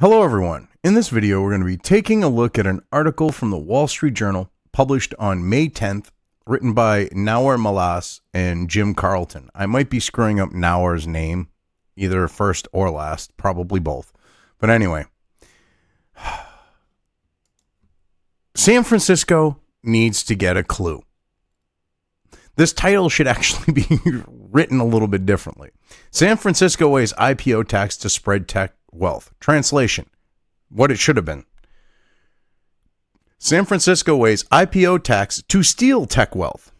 Hello everyone. In this video, we're going to be taking a look at an article from the Wall Street Journal published on May 10th, written by Naur Malas and Jim Carlton. I might be screwing up Naur's name, either first or last, probably both. But anyway, San Francisco needs to get a clue. This title should actually be written a little bit differently. San Francisco weighs IPO tax to spread tech wealth. Translation, what it should have been. San Francisco weighs IPO tax to steal tech wealth.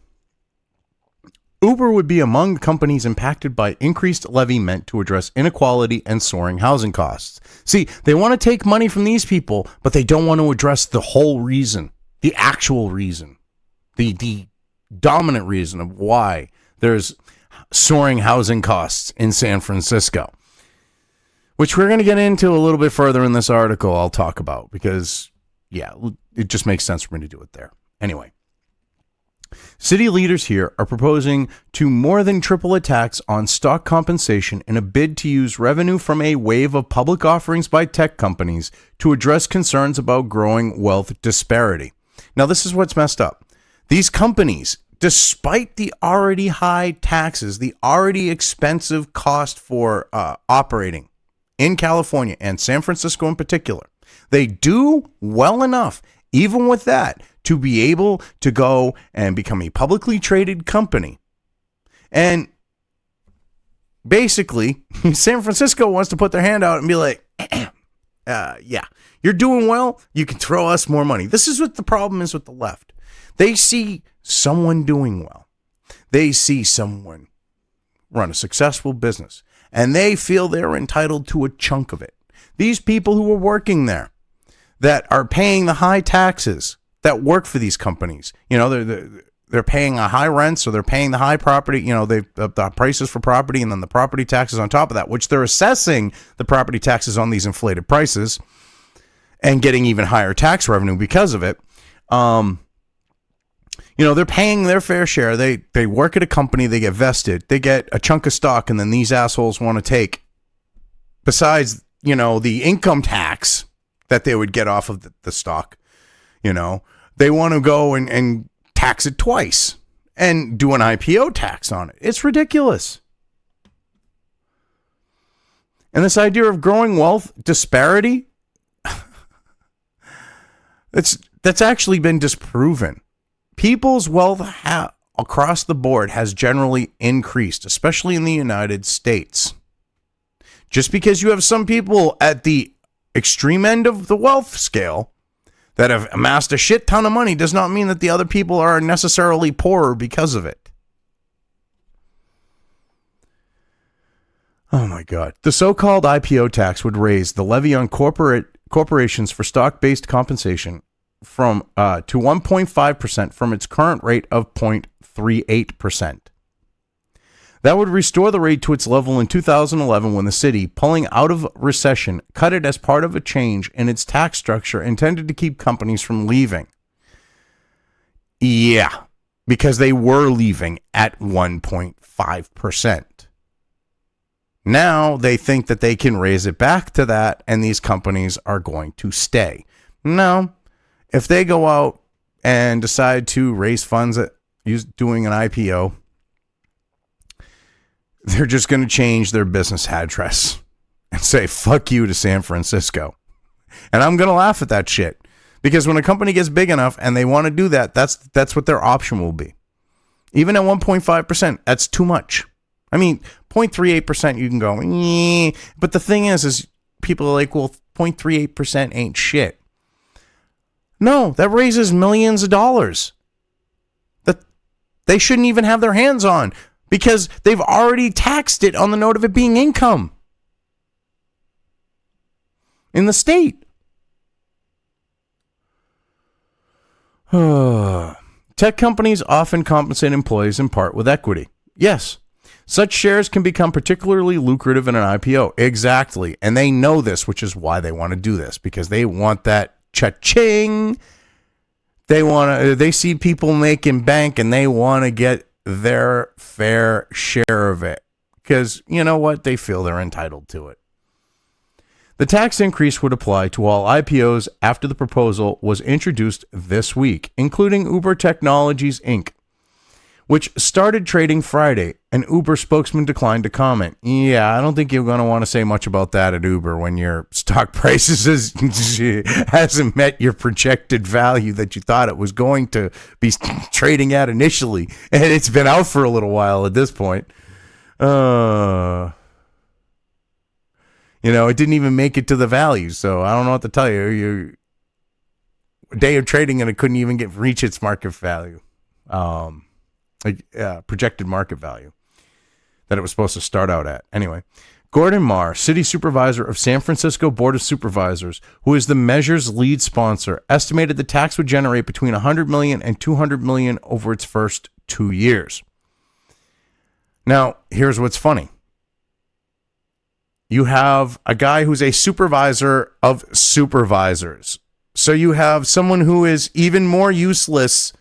Uber would be among companies impacted by increased levy meant to address inequality and soaring housing costs. See, they want to take money from these people, but they don't want to address the whole reason, the actual reason, the dominant reason of why there's soaring housing costs in San Francisco, which we're going to get into a little bit further in this article I'll talk about because, yeah, it just makes sense for me to do it there. Anyway, city leaders here are proposing to more than triple a tax on stock compensation in a bid to use revenue from a wave of public offerings by tech companies to address concerns about growing wealth disparity. Now, this is what's messed up. These companies, despite the already high taxes, the already expensive cost for operating in California and San Francisco in particular, they do well enough, even with that, to be able to go and become a publicly traded company. And basically, San Francisco wants to put their hand out and be like, yeah, you're doing well. You can throw us more money. This is what the problem is with the left. They see someone doing well. They see someone run a successful business, and they feel they're entitled to a chunk of it. These people who are working there that are paying the high taxes that work for these companies, you know, they're paying a high rent, so they're paying the high property, you know, the prices for property and then the property taxes on top of that, which they're assessing the property taxes on these inflated prices and getting even higher tax revenue because of it. You know, they're paying their fair share. They work at a company, they get vested, they get a chunk of stock, and then these assholes want to take, besides, you know, the income tax that they would get off of the stock, you know, they want to go and tax it twice and do an IPO tax on it. It's ridiculous. And this idea of growing wealth disparity, that's actually been disproven. People's wealth across the board has generally increased, especially in the United States. Just because you have some people at the extreme end of the wealth scale that have amassed a shit ton of money does not mean that the other people are necessarily poorer because of it. Oh my God. The so-called IPO tax would raise the levy on corporations for stock-based compensation from to 1.5% from its current rate of 0.38%. That would restore the rate to its level in 2011 when the city, pulling out of recession, cut it as part of a change in its tax structure intended to keep companies from leaving. Yeah, because they were leaving at 1.5%. Now they think that they can raise it back to that and these companies are going to stay. No. If they go out and decide to raise funds doing an IPO, they're just going to change their business address and say, fuck you to San Francisco. And I'm going to laugh at that shit because when a company gets big enough and they want to do that, that's what their option will be. Even at 1.5%, that's too much. I mean, 0.38%, you can go, but the thing is people are like, well, 0.38% ain't shit. No, that raises millions of dollars that they shouldn't even have their hands on because they've already taxed it on the note of it being income in the state. Tech companies often compensate employees in part with equity. Yes, such shares can become particularly lucrative in an IPO. Exactly. And they know this, which is why they want to do this, because they want that cha-ching. They see people making bank and they want to get their fair share of it because you know what? They feel they're entitled to it. The tax increase would apply to all IPOs after the proposal was introduced this week, including Uber Technologies, Inc., which started trading Friday. An Uber spokesman declined to comment. Yeah, I don't think you're going to want to say much about that at Uber when your stock prices hasn't met your projected value that you thought it was going to be trading at initially. And it's been out for a little while at this point. It didn't even make it to the value, so I don't know what to tell you. You day of trading and it couldn't even reach its market value, projected market value that it was supposed to start out at. Anyway, Gordon Marr, city supervisor of San Francisco Board of Supervisors, who is the measure's lead sponsor, estimated the tax would generate between $100 million and $200 million over its first 2 years. Now, here's what's funny. You have a guy who's a supervisor of supervisors. So you have someone who is even more useless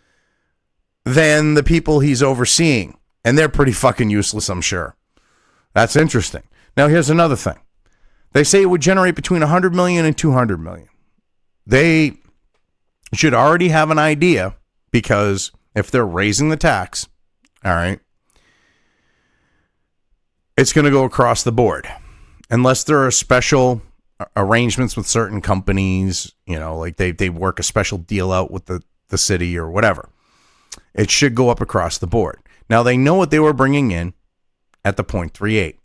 than the people he's overseeing. And they're pretty fucking useless, I'm sure. That's interesting. Now, here's another thing. They say it would generate between $100 million and $200 million. They should already have an idea, because if they're raising the tax, all right, it's going to go across the board. Unless there are special arrangements with certain companies, like they work a special deal out with the city or whatever. It should go up across the board. Now, they know what they were bringing in at the 0.38.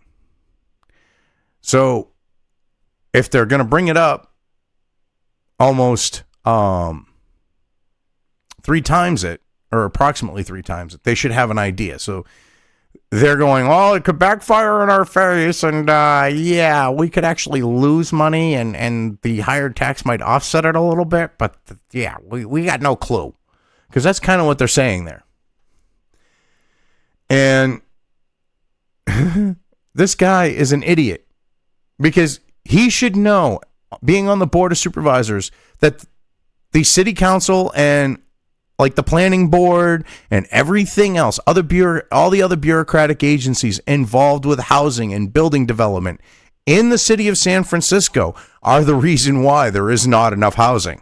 So if they're going to bring it up almost 3 times it, or approximately 3 times it, they should have an idea. So they're going, it could backfire in our face, and we could actually lose money, and the higher tax might offset it a little bit, but we got no clue. Because that's kind of what they're saying there. And this guy is an idiot, because he should know, being on the Board of Supervisors, that the city council and like the planning board and everything else, all the other bureaucratic agencies involved with housing and building development in the city of San Francisco are the reason why there is not enough housing.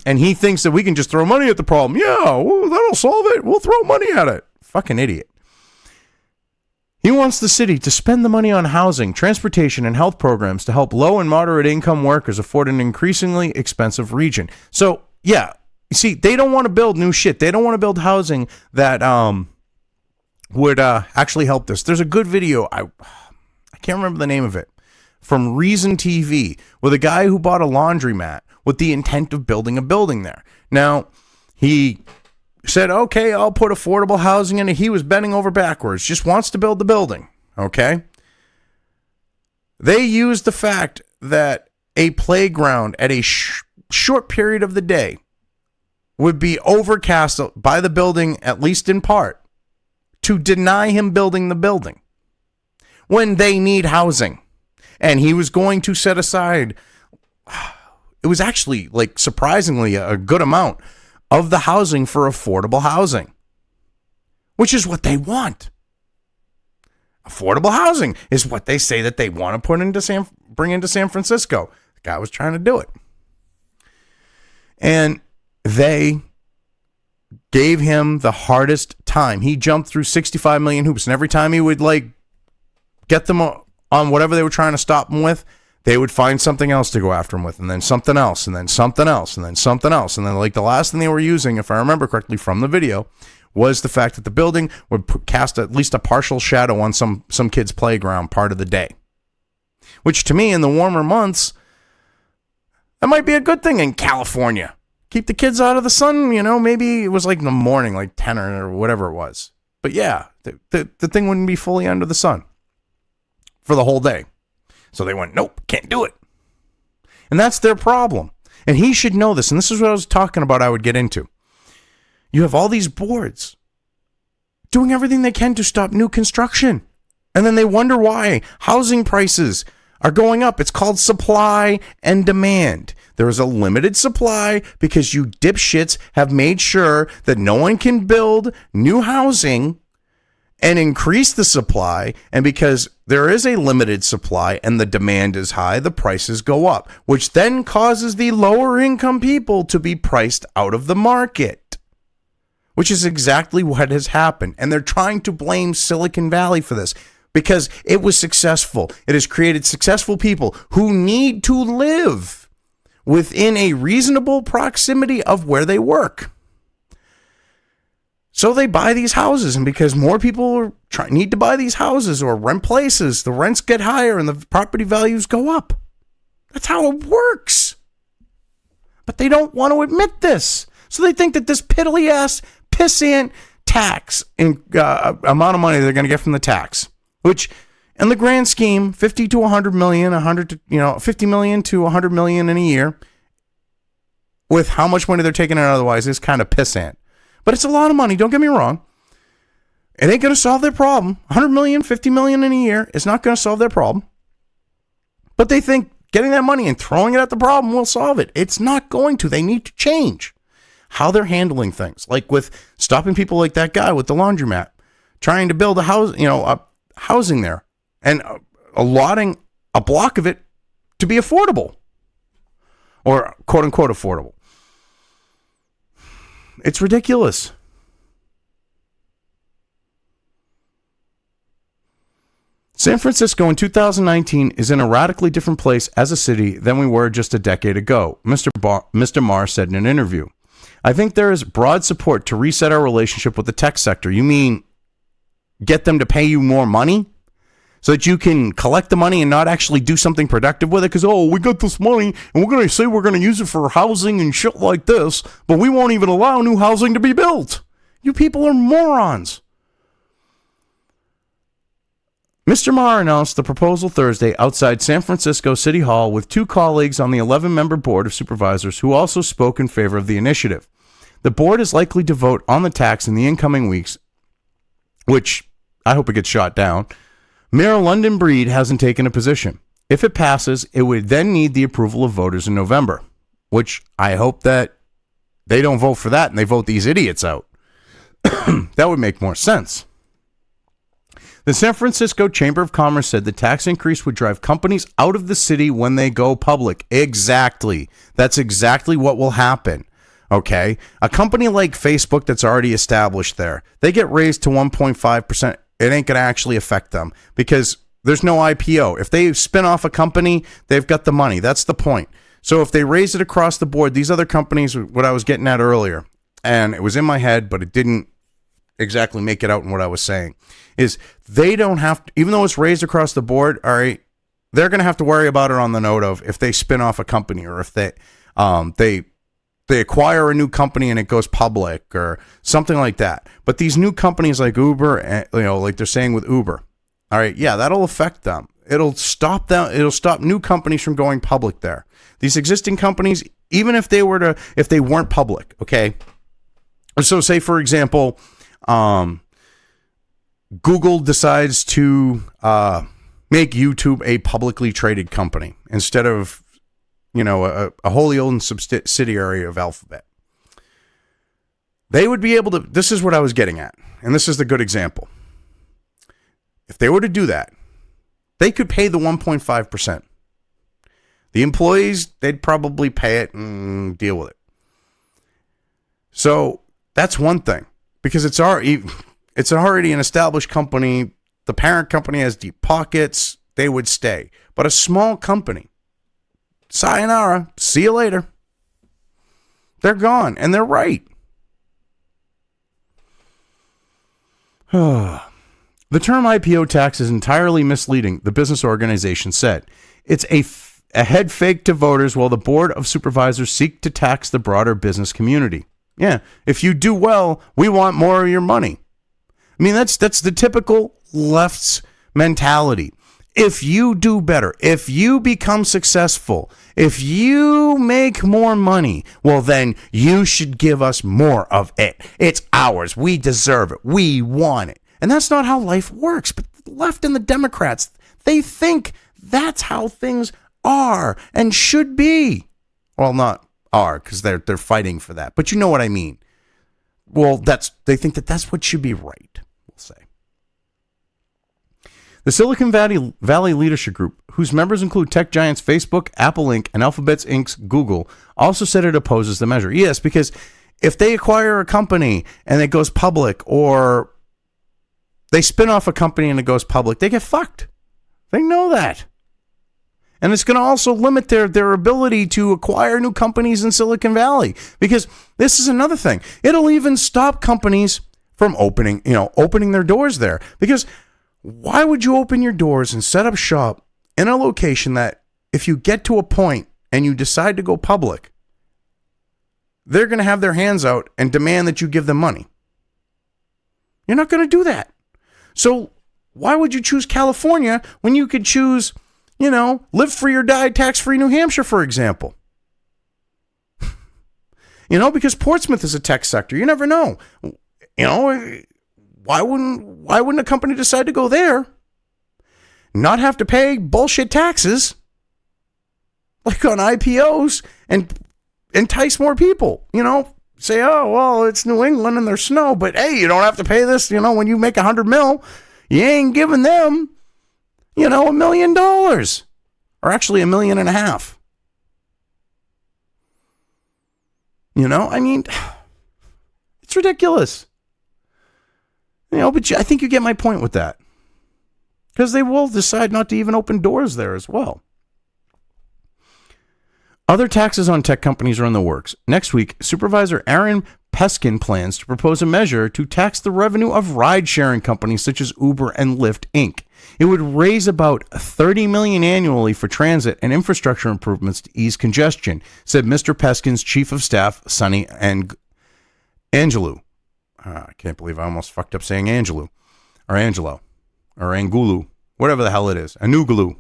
And he thinks that we can just throw money at the problem. Yeah, that'll solve it. We'll throw money at it. Fucking idiot. He wants the city to spend the money on housing, transportation, and health programs to help low and moderate income workers afford an increasingly expensive region. So, yeah. See, they don't want to build new shit. They don't want to build housing that would actually help this. There's a good video, I can't remember the name of it, from Reason TV, with a guy who bought a laundromat with the intent of building a building there. Now, he said, okay, I'll put affordable housing in it. He was bending over backwards, just wants to build the building, okay? They used the fact that a playground at a short period of the day would be overcast by the building, at least in part, to deny him building the building when they need housing. And he was going to set aside, it was actually like surprisingly a good amount of the housing for affordable housing, which is what they want. Affordable housing is what they say that they want to bring into San Francisco. The guy was trying to do it. And they gave him the hardest time. He jumped through 65 million hoops, and every time he would get them on whatever they were trying to stop him with, they would find something else to go after him with, and then something else, and then something else, and then something else. And then the last thing they were using, if I remember correctly from the video, was the fact that the building would cast at least a partial shadow on some kid's playground part of the day. Which to me, in the warmer months, that might be a good thing in California. Keep the kids out of the sun, maybe it was in the morning, 10 or whatever it was. But yeah, the thing wouldn't be fully under the sun for the whole day. So they went, nope, can't do it. And that's their problem. And he should know this. And this is what I was talking about I would get into. You have all these boards doing everything they can to stop new construction. And then they wonder why housing prices are going up. It's called supply and demand. There is a limited supply because you dipshits have made sure that no one can build new housing and increase the supply. And because there is a limited supply and the demand is high, the prices go up, which then causes the lower income people to be priced out of the market, which is exactly what has happened. And they're trying to blame Silicon Valley for this because it was successful. It has created successful people who need to live within a reasonable proximity of where they work. So they buy these houses, and because more people need to buy these houses or rent places, the rents get higher and the property values go up. That's how it works. But they don't want to admit this. So they think that this piddly-ass, pissant tax and amount of money they're going to get from the tax, which in the grand scheme, 50 to 100 million, 50 million to 100 million in a year, with how much money they're taking out otherwise, is kind of pissant. But it's a lot of money, don't get me wrong. It ain't going to solve their problem. 100 million, 50 million in a year is not going to solve their problem. But they think getting that money and throwing it at the problem will solve it. It's not going to. They need to change how they're handling things. Like with stopping people like that guy with the laundromat, trying to build a house, housing there, and allotting a block of it to be affordable, or quote unquote affordable. It's ridiculous. San Francisco in 2019 is in a radically different place as a city than we were just a decade ago, Mr. Marr said in an interview. I think there is broad support to reset our relationship with the tech sector. You mean get them to pay you more money so that you can collect the money and not actually do something productive with it? Because, we got this money and we're going to say we're going to use it for housing and shit like this, but we won't even allow new housing to be built. You people are morons. Mr. Marr announced the proposal Thursday outside San Francisco City Hall with two colleagues on the 11-member Board of Supervisors who also spoke in favor of the initiative. The board is likely to vote on the tax in the incoming weeks, which I hope it gets shot down. Mayor London Breed hasn't taken a position. If it passes, it would then need the approval of voters in November, which I hope that they don't vote for that and they vote these idiots out. That would make more sense. The San Francisco Chamber of Commerce said the tax increase would drive companies out of the city when they go public. Exactly. That's exactly what will happen. Okay? A company like Facebook that's already established there, they get raised to 1.5%. It ain't going to actually affect them because there's no IPO. If they spin off a company, they've got the money. That's the point. So if they raise it across the board, these other companies, what I was getting at earlier, and it was in my head, but it didn't exactly make it out in what I was saying, is they don't have to, even though it's raised across the board, all right, they're going to have to worry about it on the note of if they spin off a company or if they acquire a new company and it goes public or something like that. But these new companies like Uber, like they're saying with Uber, all right, yeah, that'll affect them. It'll stop them. It'll stop new companies from going public there. These existing companies, even if they weren't public, okay. So say, for example, Google decides to make YouTube a publicly traded company instead of a wholly owned subsidiary of Alphabet. They would be able to, this is what I was getting at, and this is the good example. If they were to do that, they could pay the 1.5%. The employees, they'd probably pay it and deal with it. So that's one thing, because it's already an established company. The parent company has deep pockets. They would stay. But a small company, sayonara, see you later. They're gone, and they're right. The term IPO tax is entirely misleading, the business organization said. It's a head fake to voters while the Board of Supervisors seek to tax the broader business community. Yeah, if you do well, we want more of your money. I mean, that's the typical left's mentality. If you do better, if you become successful, if you make more money, well, then you should give us more of it. It's ours. We deserve it. We want it. And that's not how life works. But the left and the Democrats, they think that's how things are and should be. Well, not are, because they're fighting for that. But you know what I mean. Well, they think that that's what should be right, we'll say. The Silicon Valley Leadership Group, whose members include tech giants Facebook, Apple Inc., and Alphabet Inc.'s Google, also said it opposes the measure. Yes, because if they acquire a company and it goes public, or they spin off a company and it goes public, they get fucked. They know that. And it's going to also limit their ability to acquire new companies in Silicon Valley, because this is another thing. It'll even stop companies from opening their doors there. Because why would you open your doors and set up shop in a location that if you get to a point and you decide to go public, they're going to have their hands out and demand that you give them money? You're not going to do that. So why would you choose California when you could choose, live free or die tax-free New Hampshire, for example? Because Portsmouth is a tech sector. You never know. Why wouldn't a company decide to go there? Not have to pay bullshit taxes like on IPOs and entice more people, say, oh, well, it's New England and there's snow, but hey, you don't have to pay this, when you make $100 million, you ain't giving them, $1 million, or actually $1.5 million. It's ridiculous. But I think you get my point with that, because they will decide not to even open doors there as well. Other taxes on tech companies are in the works. Next week, Supervisor Aaron Peskin plans to propose a measure to tax the revenue of ride-sharing companies such as Uber and Lyft, Inc. It would raise about $30 million annually for transit and infrastructure improvements to ease congestion, said Mr. Peskin's chief of staff, Sonny Angelou. I can't believe I almost fucked up saying Angelou, or Angelo, or Angulu, whatever the hell it is. Anugulu.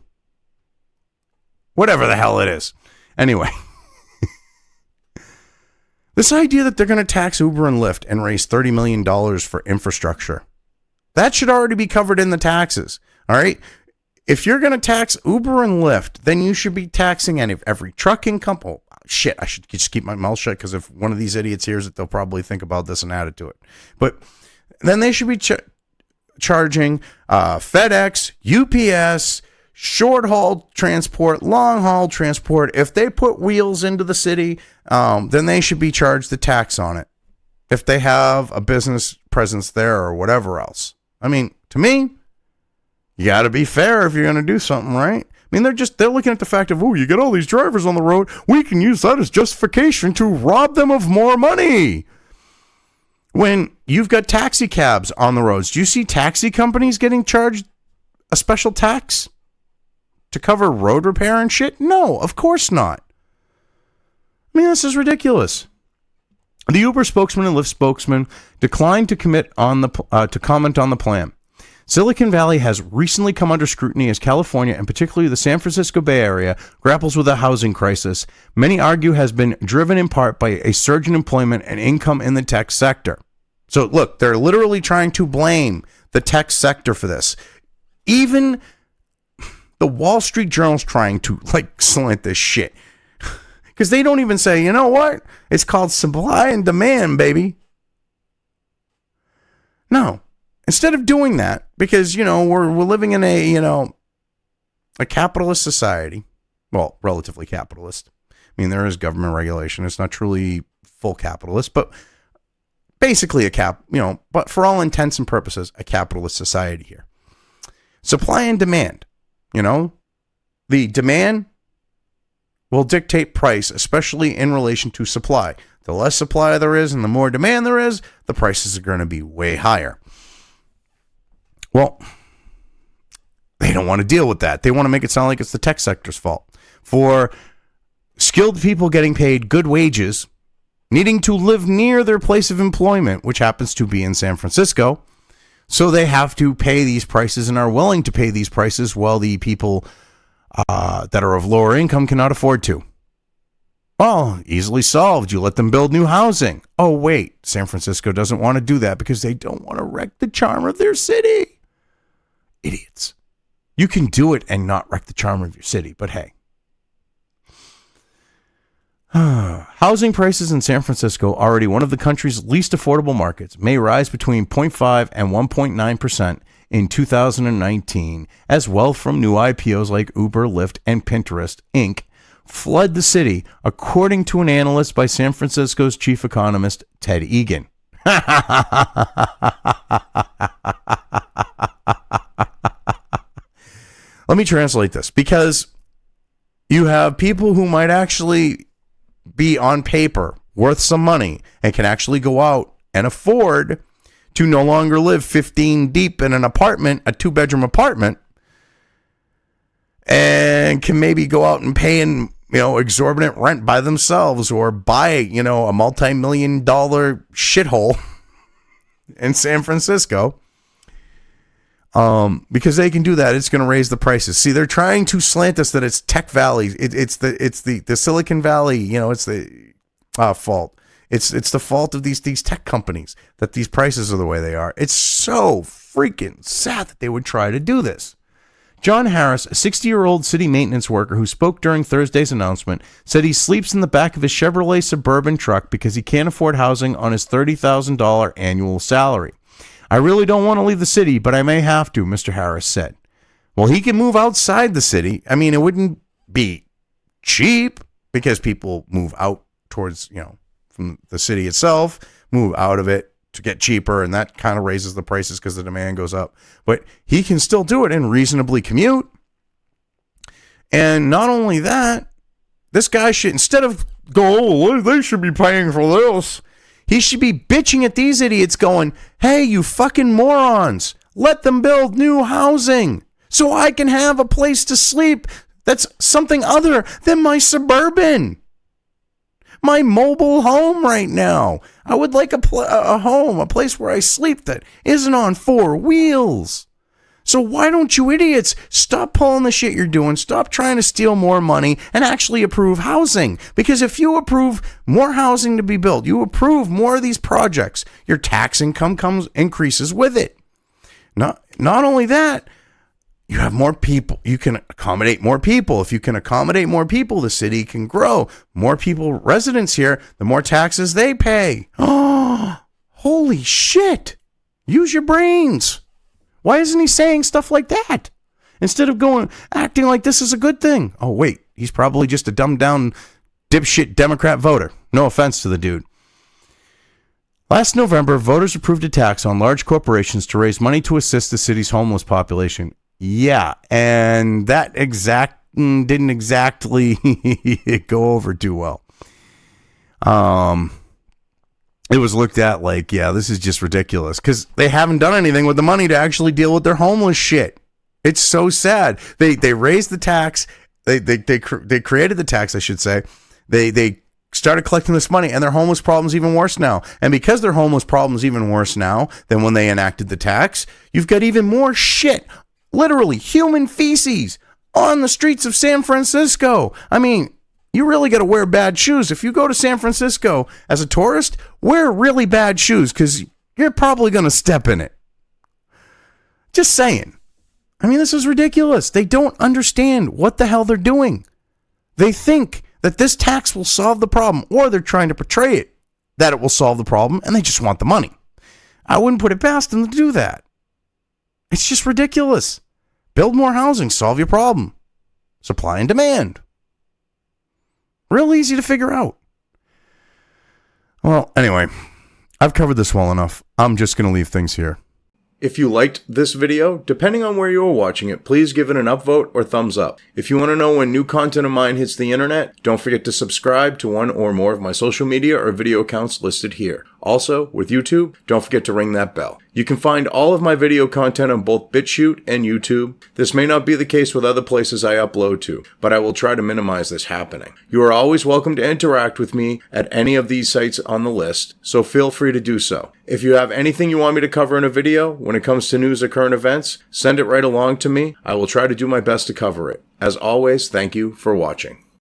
Whatever the hell it is. Anyway, this idea that they're going to tax Uber and Lyft and raise $30 million for infrastructure, that should already be covered in the taxes. All right. If you're going to tax Uber and Lyft, then you should be taxing every trucking company. Oh, shit, I should just keep my mouth shut, because if one of these idiots hears it, they'll probably think about this and add it to it. But then they should be charging FedEx, UPS, short haul transport, long haul transport. If they put wheels into the city, then they should be charged the tax on it, if they have a business presence there or whatever else. To me, you got to be fair if you're going to do something, right? They're looking at the fact of, oh, you get all these drivers on the road, we can use that as justification to rob them of more money. When you've got taxi cabs on the roads, do you see taxi companies getting charged a special tax to cover road repair and shit? No, of course not. This is ridiculous. The Uber spokesman and Lyft spokesman declined to comment on the plan. Silicon Valley has recently come under scrutiny as California, and particularly the San Francisco Bay Area, grapples with a housing crisis. Many argue has been driven in part by a surge in employment and income in the tech sector. So look, they're literally trying to blame the tech sector for this. Even the Wall Street Journal's trying to slant this shit, because they don't even say, you know what? It's called supply and demand, baby. No. Instead of doing that, because, we're living in a capitalist society. Well, relatively capitalist. There is government regulation. It's not truly full capitalist, but basically but for all intents and purposes, a capitalist society here. Supply and demand. The demand will dictate price, especially in relation to supply. The less supply there is and the more demand there is, the prices are going to be way higher. Well, they don't want to deal with that. They want to make it sound like it's the tech sector's fault. For skilled people getting paid good wages, needing to live near their place of employment, which happens to be in San Francisco, so they have to pay these prices and are willing to pay these prices, while the people that are of lower income cannot afford to. Well, easily solved. You let them build new housing. Oh, wait, San Francisco doesn't want to do that because they don't want to wreck the charm of their city. Idiots. You can do it and not wreck the charm of your city, but hey. Housing prices in San Francisco, already one of the country's least affordable markets, may rise between 0.5 and 1.9% in 2019 as wealth from new IPOs like Uber, Lyft, and Pinterest, Inc. flood the city, according to an analyst by San Francisco's chief economist, Ted Egan. Let me translate this, because you have people who might actually be on paper worth some money and can actually go out and afford to no longer live 15 deep in an apartment, a 2-bedroom apartment, and can maybe go out and pay exorbitant rent by themselves, or buy, a multi-million-dollar shithole in San Francisco. Because they can do that, it's going to raise the prices. See, they're trying to slant us that it's Tech Valley. It's the Silicon Valley. It's the fault. It's the fault of these tech companies that these prices are the way they are. It's so freaking sad that they would try to do this. John Harris, a 60-year-old city maintenance worker who spoke during Thursday's announcement, said he sleeps in the back of his Chevrolet Suburban truck because he can't afford housing on his $30,000 annual salary. I really don't want to leave the city, but I may have to, Mr. Harris said. Well, he can move outside the city. I mean, it wouldn't be cheap because people move out towards, from the city itself, move out of it to get cheaper, and that kind of raises the prices because the demand goes up. But he can still do it and reasonably commute. And not only that, this guy should, instead of go, they should be paying for this, he should be bitching at these idiots going, hey, you fucking morons, let them build new housing so I can have a place to sleep that's something other than my Suburban, my mobile home right now. I would like a home, a place where I sleep that isn't on 4 wheels. So why don't you idiots stop pulling the shit you're doing, stop trying to steal more money, and actually approve housing? Because if you approve more housing to be built, you approve more of these projects, your tax income increases with it. Not only that, you have more people. You can accommodate more people. If you can accommodate more people, the city can grow. More people, residents here, the more taxes they pay. Oh, holy shit. Use your brains. Why isn't he saying stuff like that? Instead of acting like this is a good thing. Oh, wait, he's probably just a dumbed down dipshit Democrat voter. No offense to the dude. Last November, voters approved a tax on large corporations to raise money to assist the city's homeless population. Yeah, and that didn't exactly go over too well. It was looked at like, yeah, this is just ridiculous because they haven't done anything with the money to actually deal with their homeless shit. It's so sad. They raised the tax. They created the tax, I should say. They started collecting this money, and their homeless problem's even worse now. And because their homeless problem's even worse now than when they enacted the tax, you've got even more shit, literally human feces, on the streets of San Francisco. I mean, you really got to wear bad shoes. If you go to San Francisco as a tourist, wear really bad shoes because you're probably going to step in it. Just saying. I mean, this is ridiculous. They don't understand what the hell they're doing. They think that this tax will solve the problem, or they're trying to portray it that it will solve the problem, and they just want the money. I wouldn't put it past them to do that. It's just ridiculous. Build more housing, solve your problem. Supply and demand. Real easy to figure out. Well, anyway, I've covered this well enough. I'm just going to leave things here. If you liked this video, depending on where you are watching it, please give it an upvote or thumbs up. If you want to know when new content of mine hits the internet, don't forget to subscribe to one or more of my social media or video accounts listed here. Also, with YouTube, don't forget to ring that bell. You can find all of my video content on both BitChute and YouTube. This may not be the case with other places I upload to, but I will try to minimize this happening. You are always welcome to interact with me at any of these sites on the list, so feel free to do so. If you have anything you want me to cover in a video, when it comes to news or current events, send it right along to me. I will try to do my best to cover it. As always, thank you for watching.